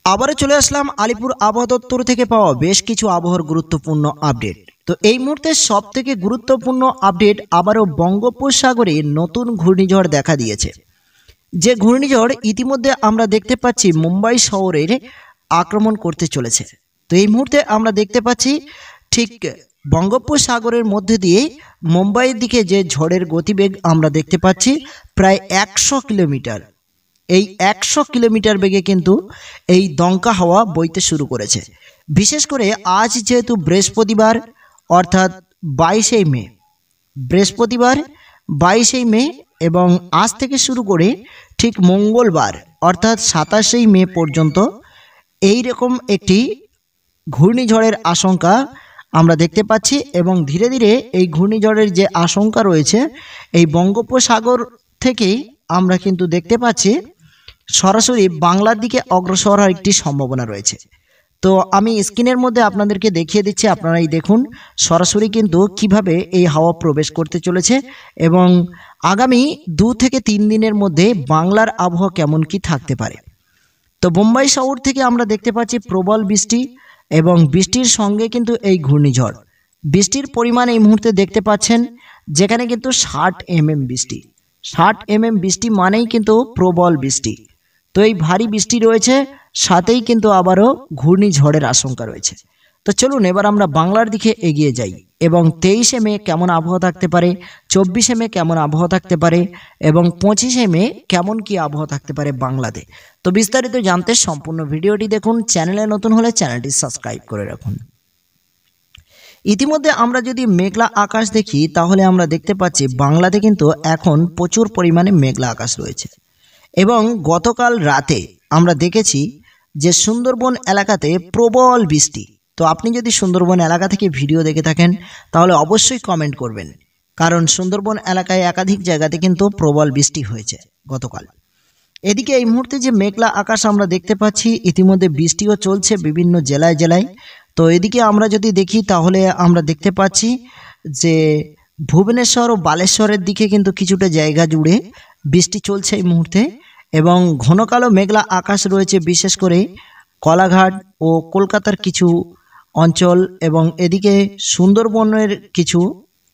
আবারও চলে আসলাম আলিপুর আবহাওয়া দপ্তর থেকে পাওয়া বেশ কিছু আবহাওয়ার গুরুত্বপূর্ণ আপডেট। তো এই মুহূর্তে সবথেকে গুরুত্বপূর্ণ আপডেট, আবারও বঙ্গোপসাগরে নতুন ঘূর্ণিঝড় দেখা দিয়েছে। যে ঘূর্ণিঝড় ইতিমধ্যে আমরা দেখতে পাচ্ছি মুম্বাই শহরের আক্রমণ করতে চলেছে। তো এই মুহূর্তে আমরা দেখতে পাচ্ছি ঠিক বঙ্গোপসাগরের মধ্যে দিয়ে মুম্বাইয়ের দিকে যে ঝড়ের গতিবেগ আমরা দেখতে পাচ্ছি প্রায় 100 কিলোমিটার। এই 100 কিলোমিটার বেগে কিন্তু এই দমকা হাওয়া বইতে শুরু করেছে। বিশেষ করে আজ যেহেতু বৃহস্পতিবার, অর্থাৎ 22শে মে, বৃহস্পতিবার 22শে মে, এবং আজ থেকে শুরু করে ঠিক মঙ্গলবার অর্থাৎ 27শে মে পর্যন্ত এই রকম একটি ঘূর্ণিঝড়ের আশঙ্কা আমরা দেখতে পাচ্ছি। এবং ধীরে ধীরে এই ঘূর্ণিঝড়ের যে আশঙ্কা রয়েছে এই বঙ্গোপসাগর থেকেই আমরা কিন্তু দেখতে পাচ্ছি সরাসরি বাংলার দিকে অগ্রসর হওয়ার একটি সম্ভাবনা রয়েছে। তো আমি স্ক্রিনের মধ্যে আপনাদেরকে দেখিয়ে দিচ্ছি, আপনারাই দেখুন সরাসরি কিন্তু কিভাবে এই হাওয়া প্রবেশ করতে চলেছে এবং আগামী 2 থেকে 3 দিনের মধ্যে বাংলার আবহাওয়া কেমন কি থাকতে পারে। তো মুম্বাই শহর থেকে আমরা দেখতে পাচ্ছি প্রবল বৃষ্টি এবং বৃষ্টির সঙ্গে কিন্তু এই ঘূর্ণিঝড়। বৃষ্টির পরিমাণ এই মুহূর্তে দেখতে পাচ্ছেন যেখানে কিন্তু 60 mm বৃষ্টি। 60 mm বৃষ্টি মানেই কিন্তু প্রবল বৃষ্টি। তো এই ভারী বৃষ্টি রয়েছে, সাথেই কিন্তু আবারও ঘূর্ণিঝড়ের আশঙ্কা রয়েছে। তো চলুন এবার আমরা বাংলার দিকে এগিয়ে যাই এবং 23শে মে কেমন আবহাওয়া থাকতে পারে, 24শে মে কেমন আবহাওয়া থাকতে পারে এবং 25শে মে কেমন কি আবহাওয়া থাকতে পারে বাংলাতে। তো বিস্তারিত জানতে সম্পূর্ণ ভিডিওটি দেখুন। চ্যানেলে নতুন হলে চ্যানেলটি সাবস্ক্রাইব করে রাখুন। ইতিমধ্যে আমরা যদি মেঘলা আকাশ দেখি তাহলে আমরা দেখতে পাচ্ছি বাংলাতে কিন্তু এখন প্রচুর পরিমাণে মেঘলা আকাশ রয়েছে। এবং গতকাল রাতে আমরা দেখেছি যে সুন্দরবন এলাকাতে প্রবল বৃষ্টি। তো আপনি যদি সুন্দরবন এলাকা থেকে ভিডিও দেখে থাকেন তাহলে অবশ্যই কমেন্ট করবেন, কারণ সুন্দরবন এলাকায় একাধিক জায়গাতে কিন্তু প্রবল বৃষ্টি হয়েছে গতকাল। এদিকে এই মুহূর্তে যে মেঘলা আকাশ আমরা দেখতে পাচ্ছি, ইতিমধ্যে বৃষ্টিও চলছে বিভিন্ন জেলায় জেলায়। তো এদিকে আমরা যদি দেখি তাহলে আমরা দেখতে পাচ্ছি যে ভুবনেশ্বর ও বালেশ্বরের দিকে কিন্তু কিছুটা জায়গা জুড়ে বৃষ্টি চলছে এই মুহূর্তে এবং ঘন কালো মেঘলা আকাশ রয়েছে, বিশেষ করে কলাঘাট ও কলকাতার কিছু অঞ্চল এবং এদিকে সুন্দরবনের কিছু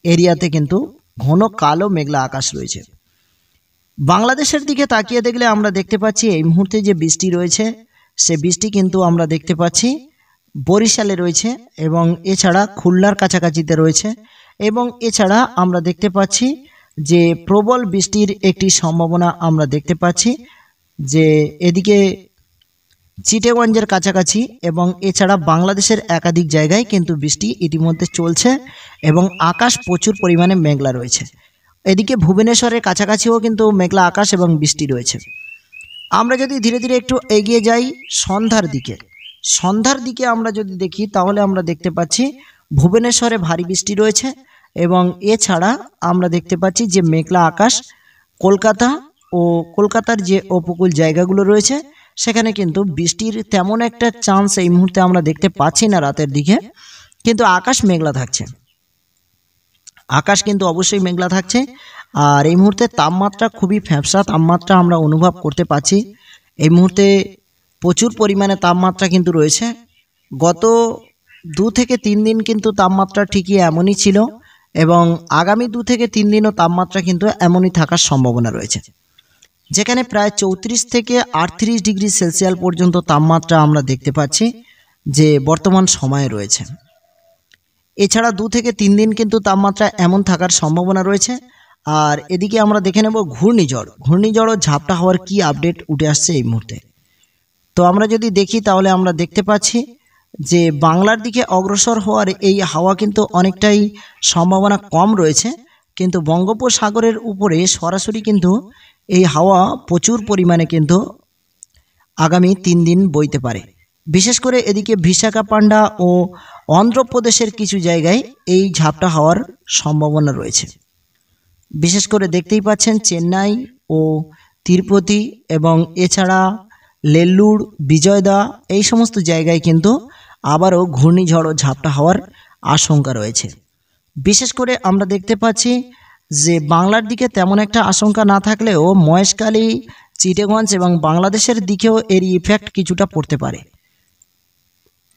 এরিয়াতে কিন্তু ঘন কালো মেঘলা আকাশ রয়েছে। বাংলাদেশের দিকে তাকিয়ে দেখলে আমরা দেখতে পাচ্ছি এই মুহূর্তে যে বৃষ্টি রয়েছে সে বৃষ্টি কিন্তু আমরা দেখতে পাচ্ছি বরিশালে রয়েছে এবং এছাড়া খুলনার কাছাকাছিতে রয়েছে এবং এছাড়া আমরা দেখতে পাচ্ছি যে প্রবল বৃষ্টির একটি সম্ভাবনা আমরা দেখতে পাচ্ছি যে এদিকে চিটাগঞ্জের কাছাকাছি এবং এছাড়া বাংলাদেশের একাধিক জায়গায় কিন্তু বৃষ্টি ইতিমধ্যে চলছে এবং আকাশ প্রচুর পরিমাণে মেঘলা রয়েছে। এদিকে ভুবনেশ্বরের কাছাকাছিও কিন্তু মেঘলা আকাশ এবং বৃষ্টি রয়েছে। আমরা যদি ধীরে ধীরে একটু এগিয়ে যাই সন্ধ্যার দিকে আমরা যদি দেখি তাহলে আমরা দেখতে পাচ্ছি ভুবনেশ্বরে ভারী বৃষ্টি রয়েছে এবং এছাড়া আমরা দেখতে পাচ্ছি যে মেঘলা আকাশ কলকাতা ও কলকাতার যে উপকূল জায়গাগুলো রয়েছে সেখানে কিন্তু বৃষ্টির তেমন একটা চান্স এই মুহূর্তে আমরা দেখতে পাচ্ছি না রাতের দিকে, কিন্তু আকাশ মেঘলা থাকছে। আকাশ কিন্তু অবশ্যই মেঘলা থাকছে আর এই মুহূর্তে তাপমাত্রা খুবই ফ্যাপসা তাপমাত্রা আমরা অনুভব করতে পাচ্ছি। এই মুহূর্তে প্রচুর পরিমাণে তাপমাত্রা কিন্তু রয়েছে। গত 2 থেকে 3 দিন কিন্তু তাপমাত্রা ঠিকই এমনই ছিল এবং আগামী 2 থেকে 3 দিনও তাপমাত্রা কিন্তু এমনই থাকার সম্ভাবনা রয়েছে, যেখানে প্রায় 34 থেকে 38 ডিগ্রি সেলসিয়াস পর্যন্ত তাপমাত্রা আমরা দেখতে পাচ্ছি যে বর্তমান সময়ে রয়েছে। এছাড়া 2 থেকে 3 দিন কিন্তু তাপমাত্রা এমন থাকার সম্ভাবনা রয়েছে। আর এদিকে আমরা দেখে নেব ঘূর্ণিঝড় ও ঝাপটা হওয়ার কি আপডেট উঠে আসছে এই মুহূর্তে। তো আমরা যদি দেখি তাহলে আমরা দেখতে পাচ্ছি যে বাংলার দিকে অগ্রসর হওয়ার এই হাওয়া কিন্তু অনেকটাই সম্ভাবনা কম রয়েছে, কিন্তু বঙ্গোপসাগরের উপরে সরাসরি কিন্তু এই হাওয়া প্রচুর পরিমাণে কিন্তু আগামী 3 দিন বইতে পারে। বিশেষ করে এদিকে বিশাখাপাট্টানম ও অন্ধ্রপ্রদেশের কিছু জায়গায় এই ঝাপটা হওয়ার সম্ভাবনা রয়েছে। বিশেষ করে দেখতেই পাচ্ছেন চেন্নাই ও তিরুপতি এবং এছাড়া নেল্লুর, বিজয়দা এই সমস্ত জায়গায় কিন্তু আবারও ঘূর্ণিঝড় ও ঝাপটা হওয়ার আশঙ্কা রয়েছে। বিশেষ করে আমরা দেখতে পাচ্ছি যে বাংলার দিকে তেমন একটা আশঙ্কা না থাকলেও মহেশখালী, চিটাগঞ্জ এবং বাংলাদেশের দিকেও এর ইফেক্ট কিছুটা পড়তে পারে।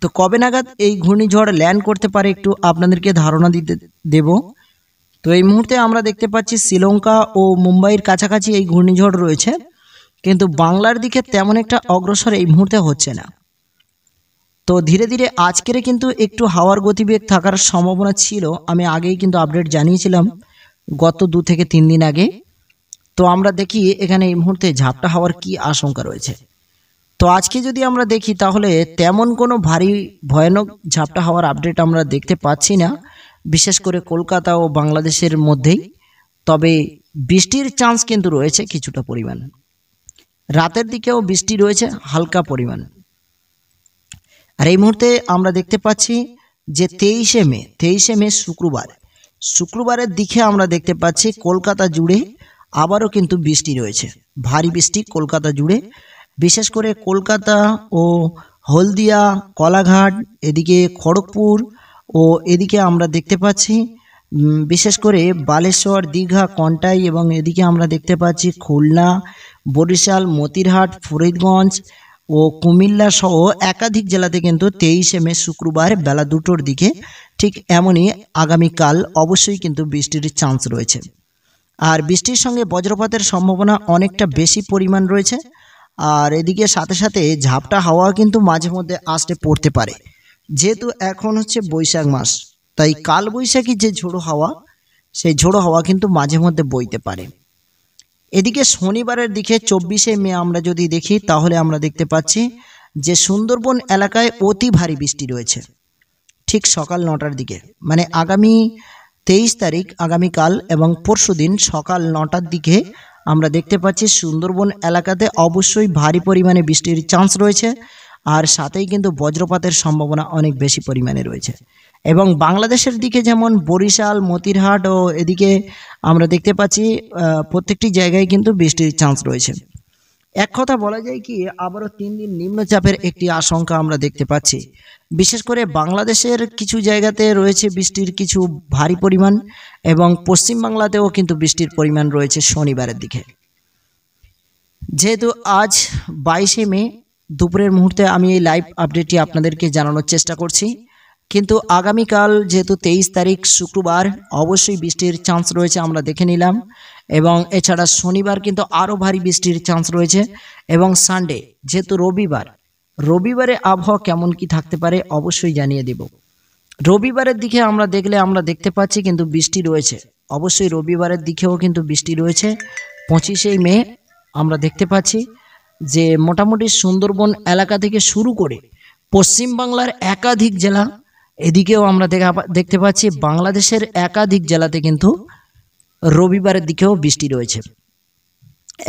তো কবে নাগাদ এই ঘূর্ণিঝড় ল্যান্ড করতে পারে একটু আপনাদেরকে ধারণা দেব। তো এই মুহূর্তে আমরা দেখতে পাচ্ছি শ্রীলঙ্কা ও মুম্বাইয়ের কাছাকাছি এই ঘূর্ণিঝড় রয়েছে, কিন্তু বাংলার দিকে তেমন একটা অগ্রসর এই মুহূর্তে হচ্ছে না। তো ধীরে ধীরে আজকের কিন্তু একটু হাওয়ার গতিবেগ থাকার সম্ভাবনা ছিল, আমি আগেই কিন্তু আপডেট জানিয়েছিলাম গত 2 থেকে 3 দিন আগে। তো আমরা দেখি এখানে এই মুহূর্তে ঝাপটা হওয়ার কি আশঙ্কা রয়েছে। তো আজকে যদি আমরা দেখি তাহলে তেমন কোনো ভারী ভয়ানক ঝাপটা হওয়ার আপডেট আমরা দেখতে পাচ্ছি না, বিশেষ করে কলকাতা ও বাংলাদেশের মধ্যেই। তবে বৃষ্টির চান্স কিন্তু রয়েছে কিছুটা পরিমাণ, রাতের দিকেও বৃষ্টি রয়েছে হালকা পরিমাণ। আর এই মুহূর্তে আমরা দেখতে পাচ্ছি যে 23শে মে শুক্রবারের দিকে আমরা দেখতে পাচ্ছি কলকাতা জুড়ে আবারও কিন্তু বৃষ্টি রয়েছে, ভারী বৃষ্টি কলকাতা জুড়ে, বিশেষ করে কলকাতা ও হলদিয়া, কলাঘাট, এদিকে খড়গপুর ও এদিকে আমরা দেখতে পাচ্ছি বিশেষ করে বালেশ্বর, দীঘা, কন্টাই এবং এদিকে আমরা দেখতে পাচ্ছি খুলনা, বরিশাল, মতিরহাট, ফরিদগঞ্জ ও কুমিল্লা সহ একাধিক জেলাতে কিন্তু 23শে মে শুক্রবার বেলা 2টোর দিকে ঠিক এমনই আগামীকাল অবশ্যই কিন্তু বৃষ্টির চান্স রয়েছে। আর বৃষ্টির সঙ্গে বজ্রপাতের সম্ভাবনা অনেকটা বেশি পরিমাণ রয়েছে। আর এদিকে সাথে সাথে ঝাপটা হাওয়া কিন্তু মাঝে মধ্যে আসতে পড়তে পারে, যেহেতু এখন হচ্ছে বৈশাখ মাস, তাই কাল বৈশাখী যে ঝোড়ো হাওয়া, সেই ঝোড়ো হাওয়া কিন্তু মাঝে মধ্যে বইতে পারে। এদিকে শনিবারের দিকে 24শে মে আমরা যদি দেখি তাহলে আমরা দেখতে পাচ্ছি যে সুন্দরবন এলাকায় অতি ভারী বৃষ্টি রয়েছে ঠিক সকাল 9টার দিকে, মানে আগামী 23 তারিখ আগামীকাল এবং পরশুদিন সকাল 9টার দিকে আমরা দেখতে পাচ্ছি সুন্দরবন এলাকাতে অবশ্যই ভারী পরিমাণে বৃষ্টির চান্স রয়েছে। আর সাথেই কিন্তু বজ্রপাতের সম্ভাবনা অনেক বেশি পরিমাণে রয়েছে। এবং বাংলাদেশের দিকে যেমন বরিশাল, মতিরহাট ও এদিকে আমরা দেখতে পাচ্ছি প্রত্যেকটি জায়গায় কিন্তু বৃষ্টির চান্স রয়েছে। এক কথা বলা যায় কি আবারও 3 দিন নিম্নচাপের একটি আশঙ্কা আমরা দেখতে পাচ্ছি, বিশেষ করে বাংলাদেশের কিছু জায়গাতে রয়েছে বৃষ্টির কিছু ভারী পরিমাণ এবং পশ্চিমবাংলাতেও কিন্তু বৃষ্টির পরিমাণ রয়েছে শনিবারের দিকে। যেহেতু আজ 22শে মে দুপুরের মুহূর্তে আমি এই লাইভ আপডেটটি আপনাদেরকে জানানোর চেষ্টা করছি, কিন্তু আগামীকাল যেহেতু 23 তারিখ শুক্রবার অবশ্যই বৃষ্টির চান্স রয়েছে আমরা দেখে নিলাম। এবং এছাড়া শনিবার কিন্তু আরও ভারী বৃষ্টির চান্স রয়েছে। এবং সানডে যেহেতু রবিবারে আবহাওয়া কেমন কি থাকতে পারে অবশ্যই জানিয়ে দেব। রবিবারের দিকে আমরা দেখতে পাচ্ছি কিন্তু বৃষ্টি রয়েছে, অবশ্যই রবিবারের দিকেও কিন্তু বৃষ্টি রয়েছে। 25শে মে আমরা দেখতে পাচ্ছি যে মোটামুটি সুন্দরবন এলাকা থেকে শুরু করে পশ্চিমবাংলার একাধিক জেলা, এদিকেও আমরা দেখতে পাচ্ছি বাংলাদেশের একাধিক জেলাতে কিন্তু রবিবারের দিকেও বৃষ্টি রয়েছে।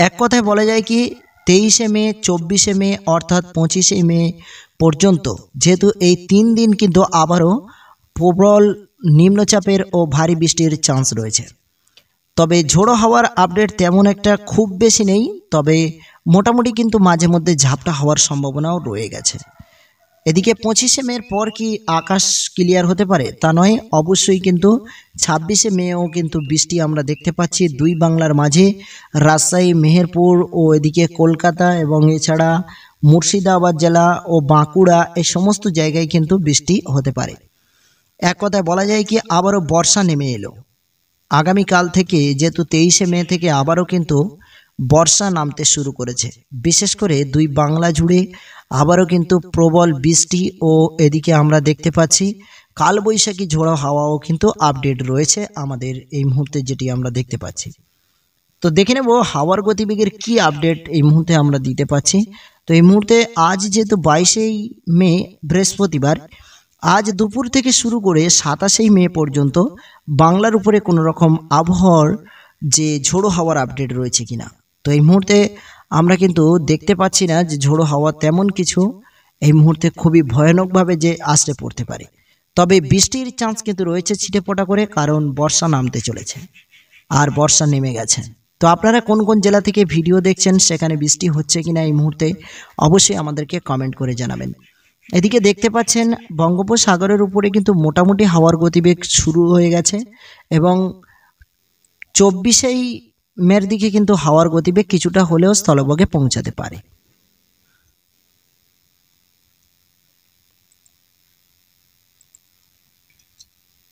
এক কথায় বলা যায় কি 23শে মে, 24শে মে অর্থাৎ 25শে মে পর্যন্ত যেহেতু এই 3 দিন কিন্তু আবারও প্রবল নিম্নচাপের ও ভারী বৃষ্টির চান্স রয়েছে। তবে ঝোড়ো হাওয়ার আপডেট তেমন একটা খুব বেশি নেই, তবে মোটামুটি কিন্তু মাঝে মধ্যে ঝাপটা হওয়ার সম্ভাবনাও রয়ে গেছে। এদিকে 25শে মের পর কি আকাশ ক্লিয়ার হতে পারে তা নয়, অবশ্যই কিন্তু 26শে মেও কিন্তু বৃষ্টি আমরা দেখতে পাচ্ছি দুই বাংলার মাঝে, রাজশাহী, মেহেরপুর ও এদিকে কলকাতা এবং এছাড়া মুর্শিদাবাদ জেলা ও বাঁকুড়া এই সমস্ত জায়গায় কিন্তু বৃষ্টি হতে পারে। এক কথায় বলা যায় কি আবারও বর্ষা নেমে এলো আগামীকাল থেকে, যেহেতু 23শে মে থেকে আবারও কিন্তু বর্ষা নামতে শুরু করেছে। বিশেষ করে দুই বাংলা জুড়ে আবারও কিন্তু প্রবল বৃষ্টি ও এদিকে আমরা দেখতে পাচ্ছি কালবৈশাখী ঝোড়ো হাওয়াও কিন্তু আপডেট রয়েছে আমাদের এই মুহূর্তে যেটি আমরা দেখতে পাচ্ছি। তো দেখে নেব হাওয়ার গতিবেগের কি আপডেট এই মুহূর্তে আমরা দিতে পাচ্ছি। তো এই মুহূর্তে আজ যেহেতু 22শে মে বৃহস্পতিবার, আজ দুপুর থেকে শুরু করে 27শে মে পর্যন্ত বাংলার উপরে কোনো রকম আবহাওয়ার যে ঝোড়ো হাওয়ার আপডেট রয়েছে কিনা। তো এই মুহূর্তে আমরা কিন্তু দেখতে পাচ্ছি না যে ঝোড়ো হাওয়া তেমন কিছু এই মুহূর্তে খুবই ভয়ানকভাবে যে আসতে পড়তে পারে। তবে বৃষ্টির চান্স কিন্তু রয়েছে ছিটেফোঁটা করে, কারণ বর্ষা নামতে চলেছে আর বর্ষা নেমে গেছে। তো আপনারা কোন কোন জেলা থেকে ভিডিও দেখছেন, সেখানে বৃষ্টি হচ্ছে কিনা এই মুহূর্তে অবশ্যই আমাদেরকে কমেন্ট করে জানাবেন। এদিকে দেখতে পাচ্ছেন বঙ্গোপসাগরের উপরে কিন্তু মোটামুটি হাওয়ার গতিবেগ শুরু হয়ে গেছে এবং 24শে মের দিকে কিন্তু হাওয়ার গতিবেগ কিছুটা হলেও স্থলভাগে পৌঁছাতে পারে।